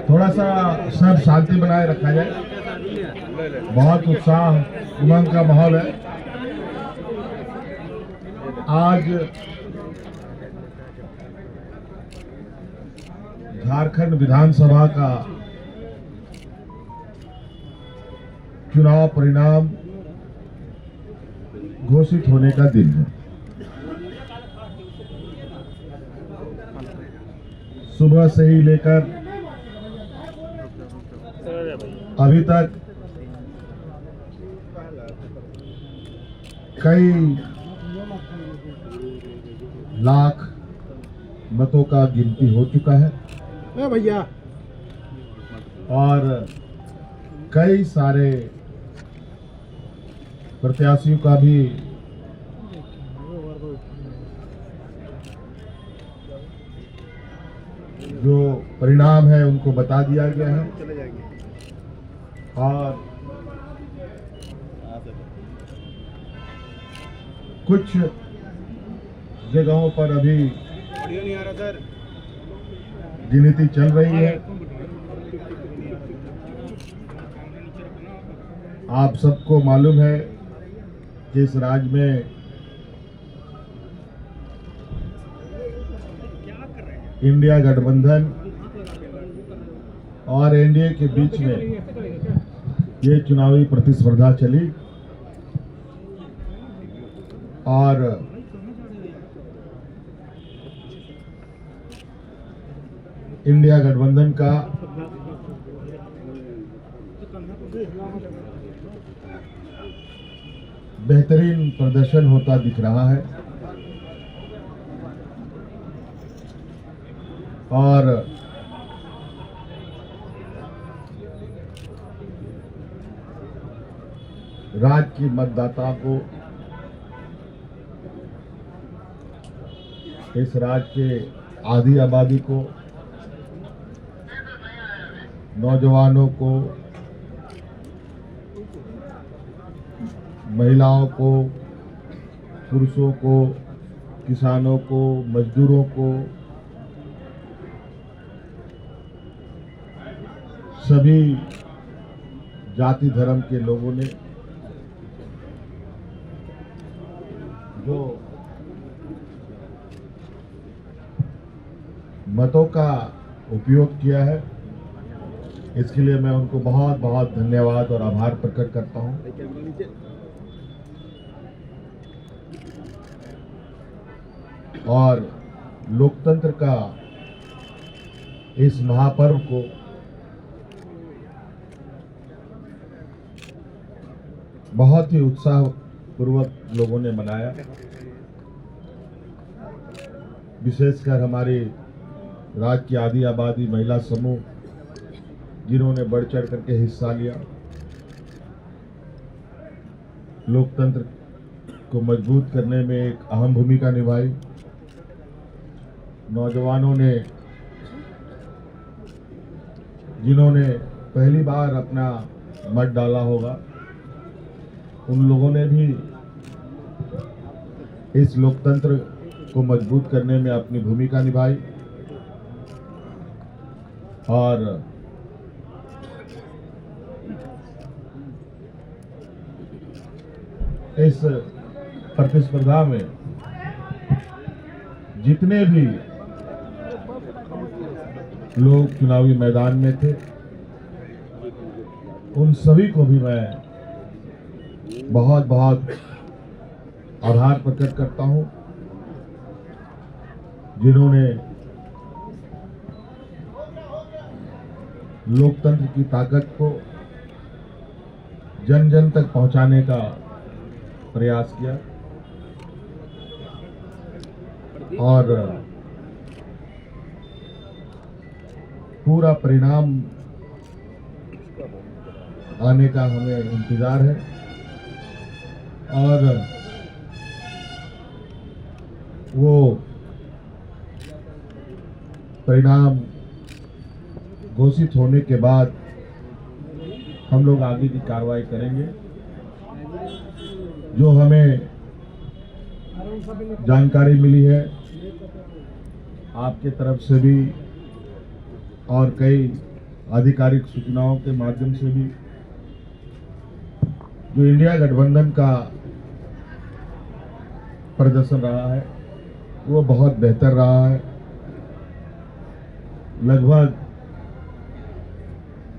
थोड़ा सा सब शांति बनाए रखा जाए। बहुत उत्साह उमंग का माहौल है। आज झारखंड विधानसभा का चुनाव परिणाम घोषित होने का दिन है। सुबह से ही लेकर अभी तक कई लाख मतों का गिनती हो चुका है भैया, और कई सारे प्रत्याशियों का भी जो परिणाम है उनको बता दिया गया है। और कुछ जगहों पर अभी गिनती चल रही है। आप सबको मालूम है कि इस राज्य में इंडिया गठबंधन और एनडीए के बीच में ये चुनावी प्रतिस्पर्धा चली, और इंडिया गठबंधन का बेहतरीन प्रदर्शन होता दिख रहा है। और राज्य की मतदाता को, इस राज्य के आधी आबादी को, नौजवानों को, महिलाओं को, पुरुषों को, किसानों को, मजदूरों को, सभी जाति धर्म के लोगों ने जो मतों का उपयोग किया है, इसके लिए मैं उनको बहुत बहुत धन्यवाद और आभार प्रकट करता हूं। और लोकतंत्र का इस महापर्व को बहुत ही उत्साहपूर्वक लोगों ने मनाया। विशेषकर हमारी राज्य की आधी आबादी, महिला समूह, जिन्होंने बढ़ चढ़ करके हिस्सा लिया, लोकतंत्र को मजबूत करने में एक अहम भूमिका निभाई। नौजवानों ने, जिन्होंने पहली बार अपना मत डाला होगा, उन लोगों ने भी इस लोकतंत्र को मजबूत करने में अपनी भूमिका निभाई। और इस प्रतिस्पर्धा में जितने भी लोग चुनावी मैदान में थे, उन सभी को भी मैं बहुत बहुत आभार प्रकट करता हूं, जिन्होंने लोकतंत्र की ताकत को जन जन तक पहुंचाने का प्रयास किया। और पूरा परिणाम आने का हमें इंतजार है। और वो परिणाम घोषित होने के बाद हम लोग आगे की कार्रवाई करेंगे। जो हमें जानकारी मिली है आपके तरफ से भी और कई आधिकारिक सूचनाओं के माध्यम से भी जो इंडिया गठबंधन का प्रदर्शन रहा है वो बहुत बेहतर रहा है। लगभग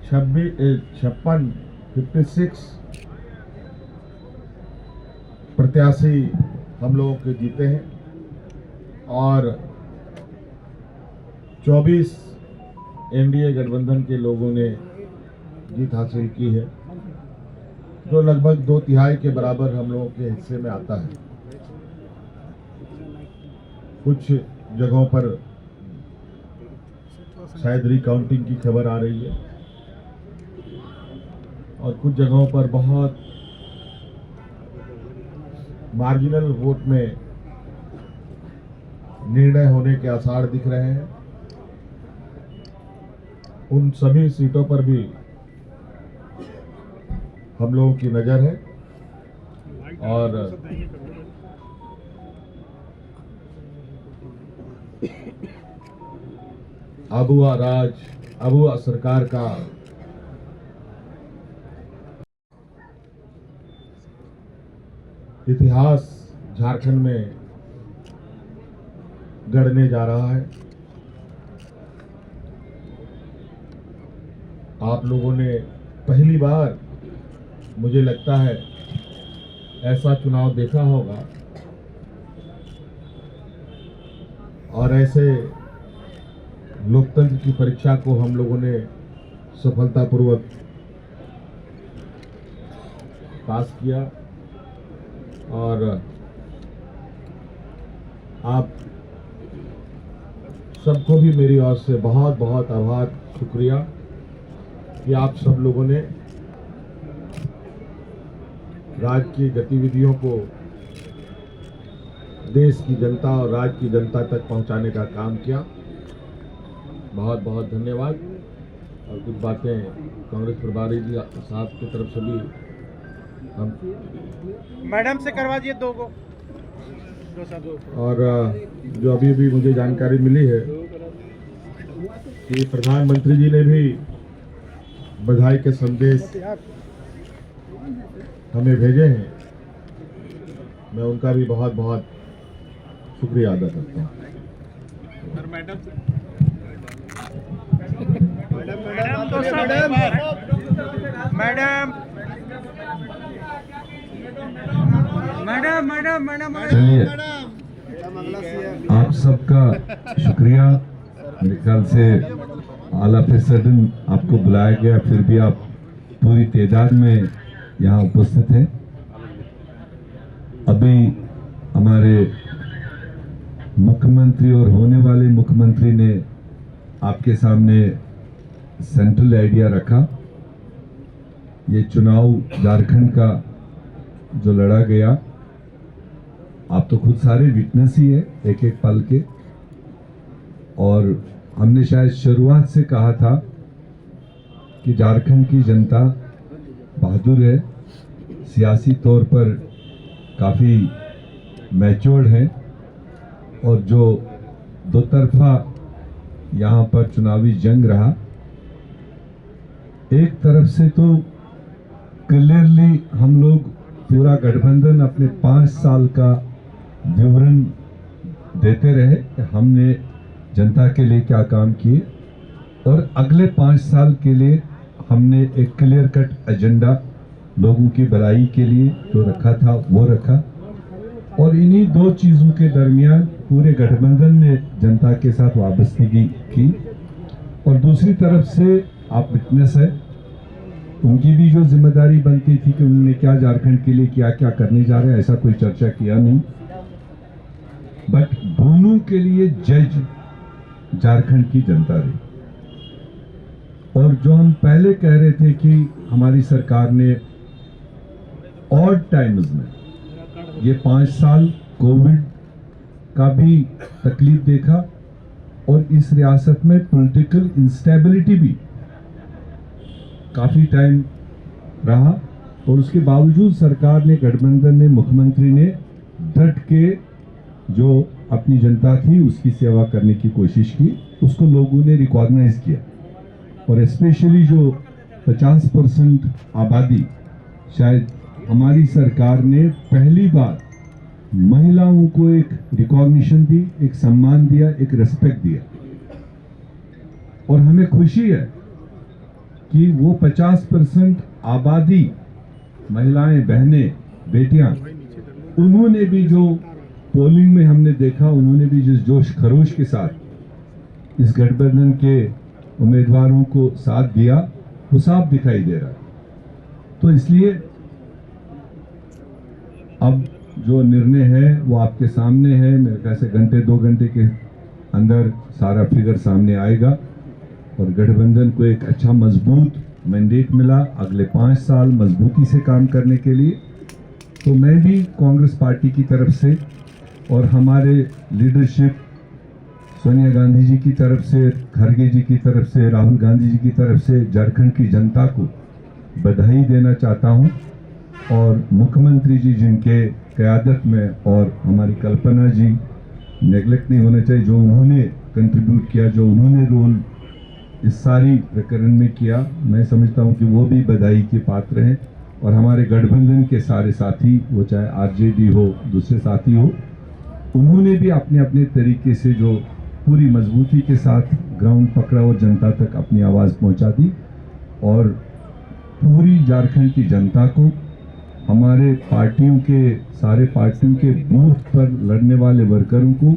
56 प्रत्याशी हम लोगों के जीते हैं और 24 एनडीए गठबंधन के लोगों ने जीत हासिल की है, जो लगभग 2/3 के बराबर हम लोगों के हिस्से में आता है। कुछ जगहों पर शायद रिकाउंटिंग की खबर आ रही है और कुछ जगहों पर बहुत मार्जिनल वोट में निर्णय होने के आसार दिख रहे हैं। उन सभी सीटों पर भी हम लोगों की नजर है और अबुआ सरकार का इतिहास झारखंड में गढ़ने जा रहा है। आप लोगों ने पहली बार मुझे लगता है ऐसा चुनाव देखा होगा और ऐसे लोकतंत्र की परीक्षा को हम लोगों ने सफलतापूर्वक पास किया और आप सबको भी मेरी ओर से बहुत बहुत आभार, शुक्रिया कि आप सब लोगों ने राज्य की गतिविधियों को देश की जनता और राज्य की जनता तक पहुंचाने का काम किया। बहुत बहुत धन्यवाद। और कुछ बातें कांग्रेस प्रभारी जी साहब की तरफ से भी हम मैडम से करवा दिए दो को। और जो अभी भी मुझे जानकारी मिली है कि प्रधानमंत्री जी ने भी बधाई के संदेश हमें भेजे हैं। मैं उनका भी बहुत बहुत शुक्रिया अदा करता हूँ। चलिए, आप सबका शुक्रिया। मेरे ख्याल से ऑल ऑफ ए सडन आपको बुलाया गया, फिर भी आप पूरी तादाद में यहाँ उपस्थित हैं। अभी हमारे मुख्यमंत्री और होने वाले मुख्यमंत्री ने आपके सामने सेंट्रल आइडिया रखा। ये चुनाव झारखंड का जो लड़ा गया, आप तो खुद सारे विटनेस ही है एक एक पल के। और हमने शायद शुरुआत से कहा था कि झारखंड की जनता बहादुर है, सियासी तौर पर काफ़ी मैच्योर्ड है और जो दो तरफा यहाँ पर चुनावी जंग रहा, एक तरफ से तो क्लियरली हम लोग पूरा गठबंधन अपने 5 साल का विवरण देते रहे कि हमने जनता के लिए क्या काम किए और अगले 5 साल के लिए हमने एक क्लियर कट एजेंडा लोगों की भलाई के लिए जो रखा था वो रखा। और इन्हीं दो चीज़ों के दरमियान पूरे गठबंधन ने जनता के साथ वाबस्तगी की। और दूसरी तरफ से आप विटनेस है, उनकी भी जो जिम्मेदारी बनती थी कि उन्होंने क्या झारखंड के लिए क्या क्या करने जा रहे हैं, ऐसा कोई चर्चा किया नहीं। बट दोनों के लिए जज झारखंड की जनता रही। और जो हम पहले कह रहे थे कि हमारी सरकार ने ऑड टाइम्स में ये 5 साल कोविड का भी तकलीफ देखा और इस रियासत में पॉलिटिकल इंस्टेबिलिटी भी काफी टाइम रहा, और उसके बावजूद सरकार ने, गठबंधन ने, मुख्यमंत्री ने डट के जो अपनी जनता थी उसकी सेवा करने की कोशिश की, उसको लोगों ने रिकॉग्नाइज किया। और स्पेशली जो 50% आबादी, शायद हमारी सरकार ने पहली बार महिलाओं को एक रिकॉग्निशन दी, एक सम्मान दिया, एक रेस्पेक्ट दिया। और हमें खुशी है कि वो 50% आबादी, महिलाएं, बहनें, बेटियां, उन्होंने भी जो पोलिंग में हमने देखा, उन्होंने भी जिस जोश खरोश के साथ इस गठबंधन के उम्मीदवारों को साथ दिया, वो साफ दिखाई दे रहा है। तो इसलिए अब जो निर्णय है वो आपके सामने है। मेरे ख्याल से घंटे 2 घंटे के अंदर सारा फिगर सामने आएगा और गठबंधन को एक अच्छा मजबूत मैंडेट मिला अगले 5 साल मजबूती से काम करने के लिए। तो मैं भी कांग्रेस पार्टी की तरफ से और हमारे लीडरशिप सोनिया गांधी जी की तरफ से, खड़गे जी की तरफ से, राहुल गांधी जी की तरफ से झारखंड की जनता को बधाई देना चाहता हूं। और मुख्यमंत्री जी जिनके क़यादत में, और हमारी कल्पना जी, नेगलेक्ट नहीं होना चाहिए, जो उन्होंने कंट्रीब्यूट किया, जो उन्होंने रोल इस सारी प्रकरण में किया, मैं समझता हूं कि वो भी बधाई के पात्र हैं। और हमारे गठबंधन के सारे साथी, वो चाहे आरजेडी हो, दूसरे साथी हो, उन्होंने भी अपने अपने तरीके से जो पूरी मजबूती के साथ ग्राउंड पकड़ा और जनता तक अपनी आवाज़ पहुंचा दी। और पूरी झारखंड की जनता को, हमारे पार्टियों के, सारे पार्टियों के बूथ पर लड़ने वाले वर्करों को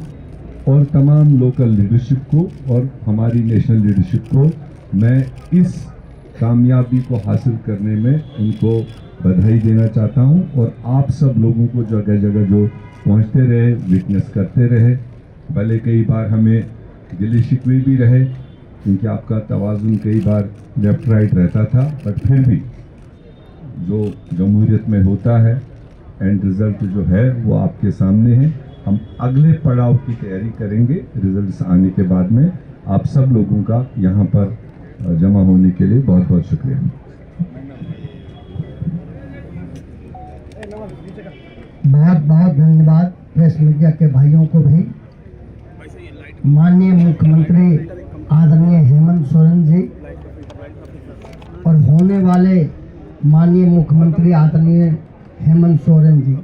और तमाम लोकल लीडरशिप को और हमारी नेशनल लीडरशिप को मैं इस कामयाबी को हासिल करने में उनको बधाई देना चाहता हूं। और आप सब लोगों को जगह जगह जो पहुंचते रहे, विटनेस करते रहे, भले कई बार हमें गिले शिकवे भी रहे क्योंकि आपका तवाज़ुन कई बार लेफ्ट राइट रहता था, बट फिर भी जो जमहूरियत में होता है, एंड रिजल्ट जो है वो आपके सामने है। हम अगले पड़ाव की तैयारी करेंगे रिजल्ट्स आने के बाद में। आप सब लोगों का यहाँ पर जमा होने के लिए बहुत बहुत शुक्रिया। बहुत बहुत धन्यवाद प्रेस मीडिया के भाइयों को भी। माननीय मुख्यमंत्री आदरणीय हेमंत सोरेन जी और होने वाले माननीय मुख्यमंत्री आदरणीय हेमंत सोरेन जी,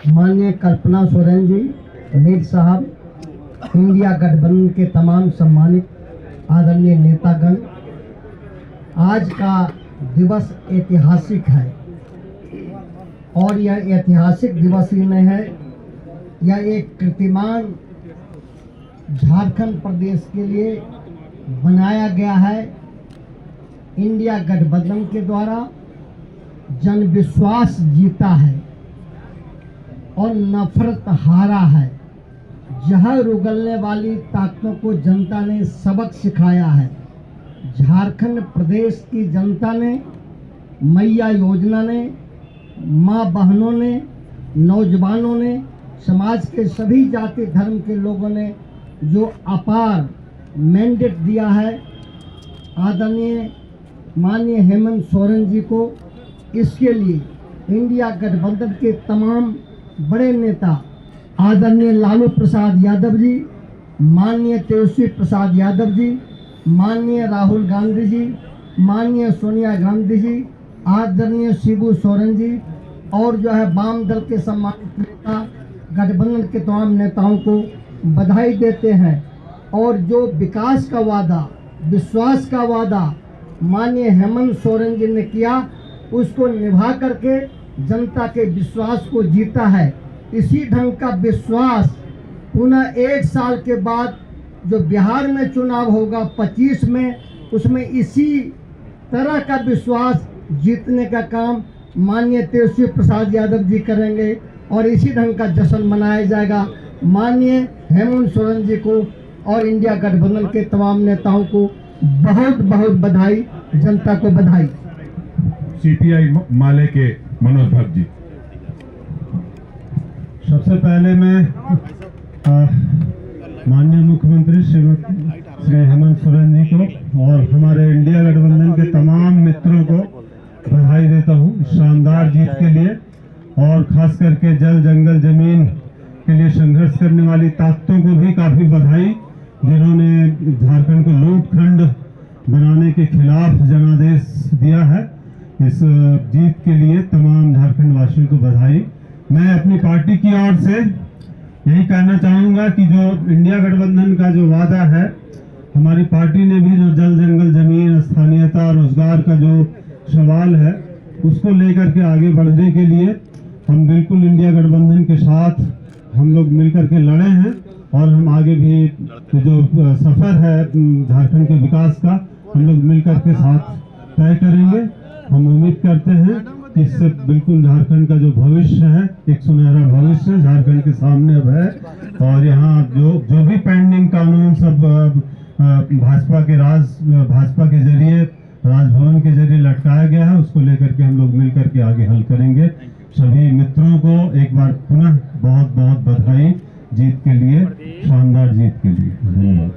माननीय कल्पना सोरेन जी, मीर साहब, इंडिया गठबंधन के तमाम सम्मानित आदरणीय नेतागण, आज का दिवस ऐतिहासिक है। और यह ऐतिहासिक दिवस ही नहीं है, यह एक कीर्तिमान झारखंड प्रदेश के लिए बनाया गया है। इंडिया गठबंधन के द्वारा जन विश्वास जीता है और नफरत हारा है। जहर उगलने वाली ताकतों को जनता ने सबक सिखाया है। झारखंड प्रदेश की जनता ने, मैया योजना ने, माँ बहनों ने, नौजवानों ने, समाज के सभी जाति धर्म के लोगों ने जो अपार मैंडेट दिया है आदरणीय माननीय हेमंत सोरेन जी को, इसके लिए इंडिया गठबंधन के तमाम बड़े नेता आदरणीय लालू प्रसाद यादव जी, माननीय तेजस्वी प्रसाद यादव जी, माननीय राहुल गांधी जी, माननीय सोनिया गांधी जी, आदरणीय शिबू सोरेन जी और जो है वाम दल के सम्मानित नेता गठबंधन के तमाम नेताओं को बधाई देते हैं। और जो विकास का वादा, विश्वास का वादा माननीय हेमंत सोरेन जी ने किया, उसको निभा करके जनता के विश्वास को जीता है। इसी ढंग का विश्वास पुनः 1 साल के बाद जो बिहार में चुनाव होगा 25 में, उसमें इसी तरह का विश्वास जीतने का काम माननीय तेजस्वी प्रसाद यादव जी करेंगे और इसी ढंग का जश्न मनाया जाएगा। माननीय हेमंत सोरेन जी को और इंडिया गठबंधन के तमाम नेताओं को बहुत बहुत बधाई, जनता को बधाई। सीपीआई माले के मनोज भट्ट जी। सबसे पहले मैं माननीय मुख्यमंत्री श्री हेमंत सोरेन जी को और हमारे इंडिया गठबंधन के तमाम मित्रों को बधाई देता हूं शानदार जीत के लिए। और खास करके जल, जंगल, जमीन के लिए संघर्ष करने वाली ताकतों को भी काफी बधाई, जिन्होंने झारखंड को लूटखंड बनाने के खिलाफ जनादेश दिया है। इस जीत के लिए तमाम झारखंड वासियों को बधाई। मैं अपनी पार्टी की ओर से यही कहना चाहूंगा कि जो इंडिया गठबंधन का जो वादा है, हमारी पार्टी ने भी जो जल जंगल जमीन स्थानीयता रोजगार का जो सवाल है उसको लेकर के आगे बढ़ने के लिए हम बिल्कुल इंडिया गठबंधन के साथ हम लोग मिलकर के लड़े हैं और हम आगे भी जो सफर है झारखंड के विकास का हम लोग मिलकर के साथ तय करेंगे। हम उम्मीद करते हैं कि इससे बिल्कुल झारखंड का जो भविष्य है, एक सुनहरा भविष्य झारखंड के सामने अब है। और यहाँ जो भी पेंडिंग कानून सब भाजपा के जरिए राजभवन के जरिए लटकाया गया है, उसको लेकर के हम लोग मिलकर के आगे हल करेंगे। सभी मित्रों को एक बार पुनः बहुत बहुत बधाई जीत के लिए, शानदार जीत के लिए। धन्यवाद।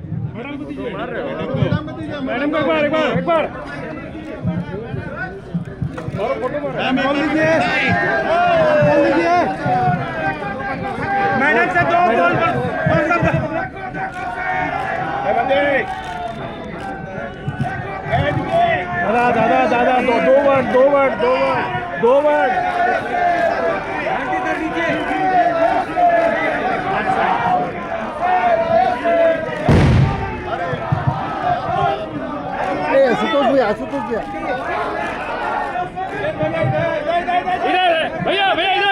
एक बार मैडम से दो दादा दो वर्ड आशुतोष भैया भैया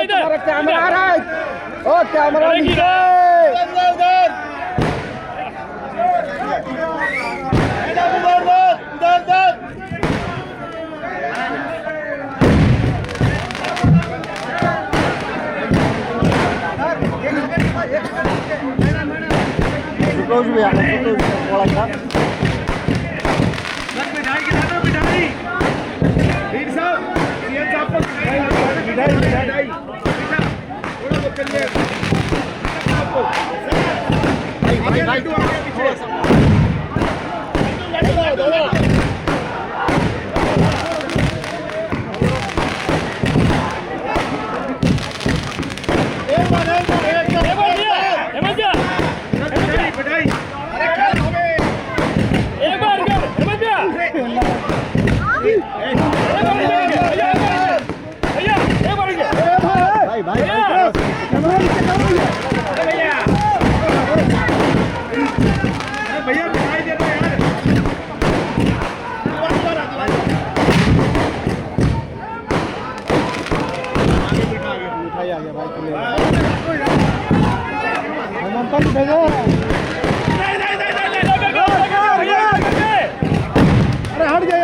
इधर कैमरा आ रहा है। ओ कैमरा आशुतोष भैया थोड़ा सा अरे हट गए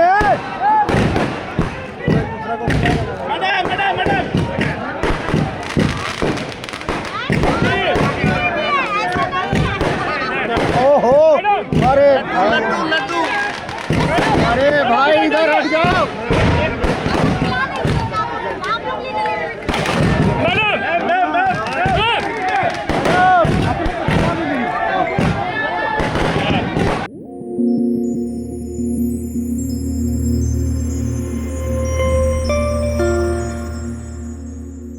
ओहो अरे भाई इधर हट जाओ।